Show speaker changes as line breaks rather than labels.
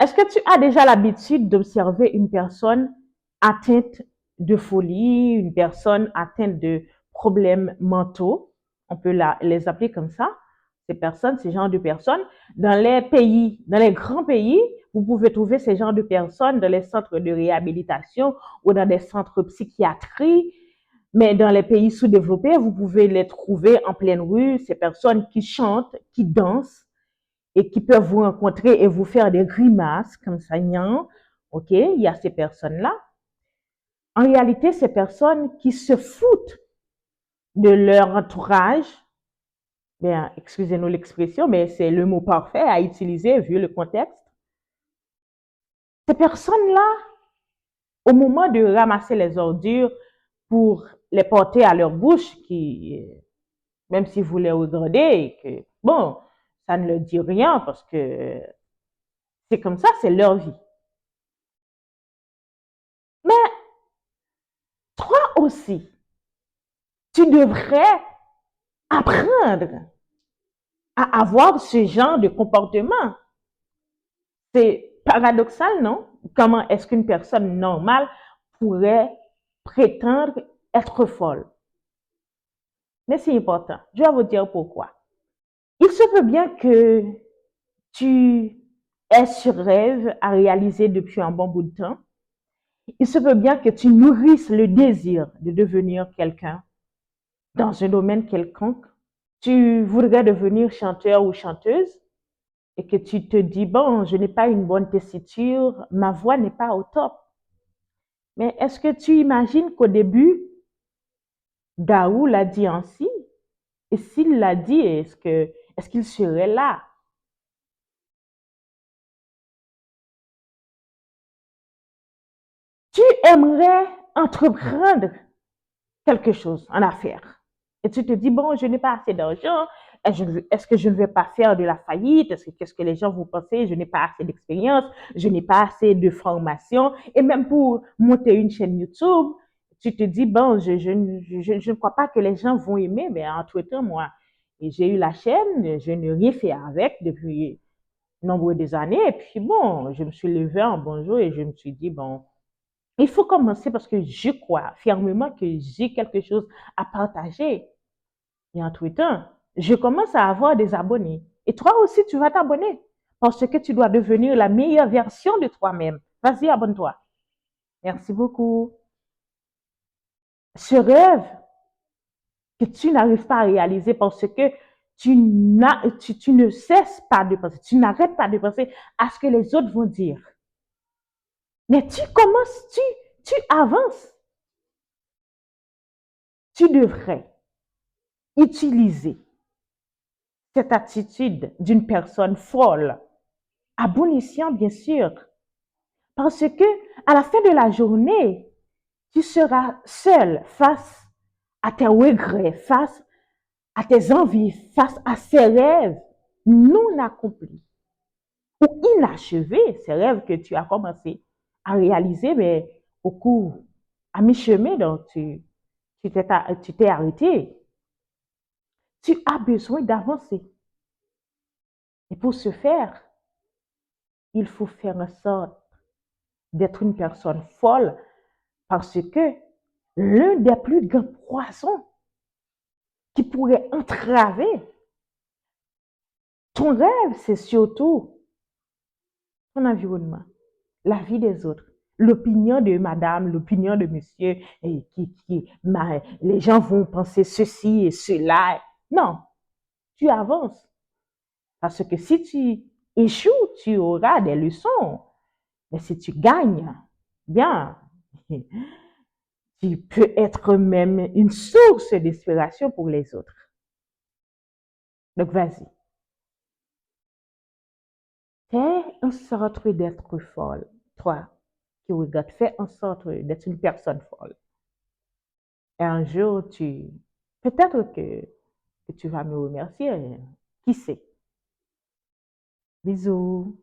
Est-ce que tu as déjà l'habitude d'observer une personne atteinte de folie, une personne atteinte de problèmes mentaux? On peut les appeler comme ça. Ces personnes, ces genres de personnes, dans les pays, dans les grands pays, vous pouvez trouver ces genres de personnes dans les centres de réhabilitation ou dans des centres psychiatrie. Mais dans les pays sous-développés, vous pouvez les trouver en pleine rue, ces personnes qui chantent, qui dansent, et qui peuvent vous rencontrer et vous faire des grimaces comme ça, ok, il y a ces personnes-là. En réalité, ces personnes qui se foutent de leur entourage, bien, excusez-nous l'expression, mais c'est le mot parfait à utiliser vu le contexte. Ces personnes-là, au moment de ramasser les ordures pour les porter à leur bouche, qui, même si vous les regardez, que, bon, ça ne leur dit rien parce que c'est comme ça, c'est leur vie. Mais toi aussi, tu devrais apprendre à avoir ce genre de comportement. C'est paradoxal, non? Comment est-ce qu'une personne normale pourrait prétendre être folle? Mais c'est important. Je vais vous dire pourquoi. Il se peut bien que tu aies ce rêve à réaliser depuis un bon bout de temps. Il se peut bien que tu nourrisses le désir de devenir quelqu'un dans un domaine quelconque. Tu voudrais devenir chanteur ou chanteuse et que tu te dis, bon, je n'ai pas une bonne tessiture, ma voix n'est pas au top. Mais est-ce que tu imagines qu'au début, Garou l'a dit ainsi? Et s'il l'a dit, est-ce qu'il serait là? Tu aimerais entreprendre quelque chose en affaires. Et tu te dis, bon, je n'ai pas assez d'argent. Est-ce que je ne vais pas faire de la faillite? Qu'est-ce que les gens vont penser? Je n'ai pas assez d'expérience. Je n'ai pas assez de formation. Et même pour monter une chaîne YouTube, tu te dis, bon, je ne crois pas que les gens vont aimer. Mais entre-temps, moi, j'ai eu la chaîne. Je n'ai rien fait avec depuis nombreuses années. Et puis, bon, je me suis levée un bon jour et je me suis dit, bon, il faut commencer parce que je crois fermement que j'ai quelque chose à partager. Et entre-temps, je commence à avoir des abonnés. Et toi aussi, tu vas t'abonner parce que tu dois devenir la meilleure version de toi-même. Vas-y, abonne-toi. Merci beaucoup. Ce rêve que tu n'arrives pas à réaliser parce que tu ne cesses pas de penser, tu n'arrêtes pas de penser à ce que les autres vont dire. Mais tu commences, tu avances. Tu devrais utiliser cette attitude d'une personne folle, à bon escient, bien sûr, parce que à la fin de la journée, tu seras seul face à tes regrets, face à tes envies, face à ces rêves non accomplis ou inachevés, ces rêves que tu as commencé à réaliser, mais au cours, à mi-chemin, donc tu t'es arrêté. Tu as besoin d'avancer. Et pour ce faire, il faut faire en sorte d'être une personne folle parce que l'un des plus grands poisons qui pourrait entraver ton rêve, c'est surtout ton environnement, la vie des autres, l'opinion de madame, l'opinion de monsieur, et les gens vont penser ceci et cela. Non, tu avances. Parce que si tu échoues, tu auras des leçons. Mais si tu gagnes, bien, tu peux être même une source d'inspiration pour les autres. Donc, vas-y. Fais en sorte d'être folle. Toi qui regardes, fais en sorte d'être une personne folle. Et un jour, peut-être que tu vas me remercier. Qui sait? Bisous.